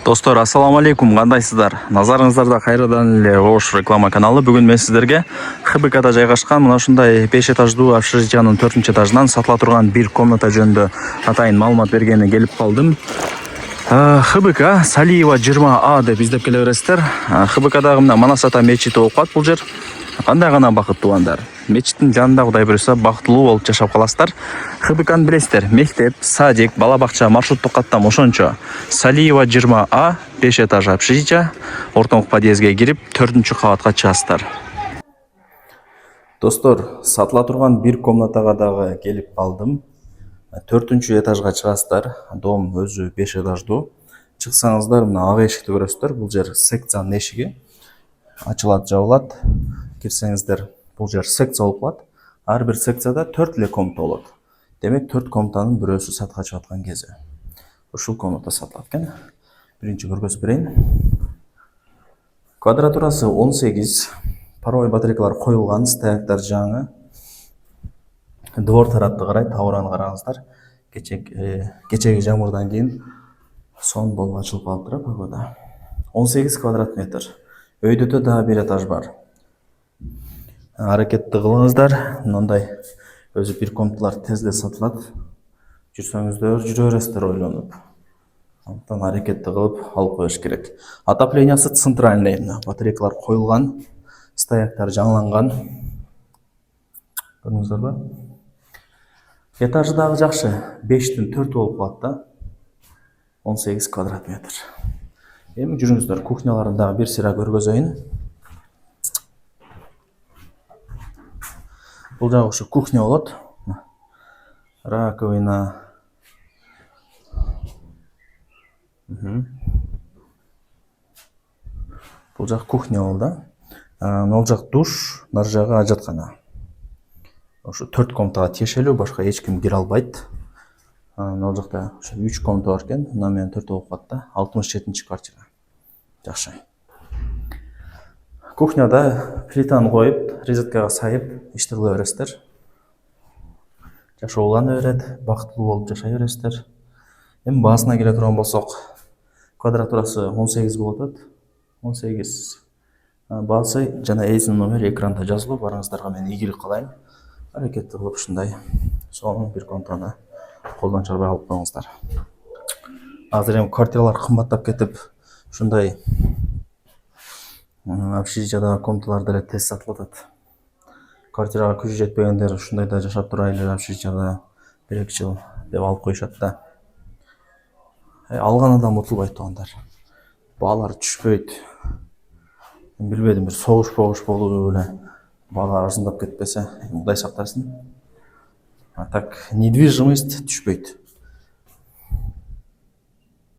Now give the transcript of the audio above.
Достор, ассаламу алейкум, кандайсыздар? Назарыңыздарда кайрадан эле Ош реклама каналы. Бүгүн мен сиздерге ХБКда жайгашкан мына ушундай 5 этаждуу общежитиянын 4-этажынан сатыла турган бир комната жөнүндө атайын маалымат бергени келип калдым. ХБК Салиева 20А деп издеп келе бересиздер. ХБКдагы мына Манас ата мечити болуп калат бул жер. Кандай гана бакыттуу андар. Мечиттин жанында Кудай буюрса бактылуу болуп жашап каласыздар. ХБКны билесиздер. Мектеп, садик, бала бакча, маршруттук каттам ошончо. Салиева 20А 5 этаж общежитие. Ортоңку подъездге кирип 4-кабатка чыгасыздар. Достор, сатыла турган бир комнатага дагы келип калдым. 4-этажга чыгасыздар. Дом өзү 5 этаждуу. Чыксаңыздар мына ак эшикти көрөсүздөр. Бул жер секциянын эшиги. Ачылат, жабылат. Кирсеңиздер, бул жер секция болуп калат. Ар бир секцияда 4 эле комната болот. Демек 4 комнатанын бирөөсү сатка чыгып аткан кези. Ушул комната сатылат экен. Биринчи көргөзүп берейин. Квадратурасы 18. Паровой батарейкалар коюлган, стояктар жаңы. Двор тарапты карайт, аураны караңыздар. Кечеги жамгырдан кийин сон болуп ачылып калыптыр погода. 18 квадрат метр. Өйдөдө да бир этаж бар. Аракетти кылыңыздар. Мындай өзү бир комнаталар тез эле сатылат. Жүрсөңүздөр жүрө бересиздер ойлонуп. Антан аракетти кылып алып коюш керек. Отоплениясы центральный. Батарейкалар коюлган, стояктар жаңыланган. Көрдүңүздөрбү? Этажы дагы жакшы. 5тин 4 болуп калат да. 18 квадрат метр. Эми жүрүңүздөр, кухняларын дагы бир сыйра көргөзөйүн. Бул жагы ушу кухня болот. Раковина. Бул жак кухня болду. Мына жак душ, нар жагы ажаткана. Ошо 4 комнатага тиешелүү, башка эч ким кире албайт. Мына жакта 3 комната бар экен. Мына менен 4 болуп калат да. 67-чи квартира. Жакшы. Кухняда плитаны коюп, розеткага сайып, иштеле бересиздер. Жашоо улана берет, бактылуу болуп жашай бересиздер. Эми баасына келе турган болсок, квадратурасы 18 болуп атат. 18. Баасы жана эйзин номер экранда жазылуу. Барыңыздарга мен ийгилик каалайм. Аракетти кылып ушундай сонун бир комнатаны колдон чарбай алып коюңуздар. Азыр эми квартиралар кымбаттап кетип, ушундай общежитиядагы комнаталар деле тез сатылып атат. Квартирага күчү жетпегендер ушундайда жашап турайлы общежитияда 1-2 жыл деп алып коюшат да. Алган адам утулбайт тугандар. Баалар түшпөйт. Билбедим, бир согуш болуп эле баалар арзандап кетпесе, Кудай сактасын. А так недвижимость түшпөйт.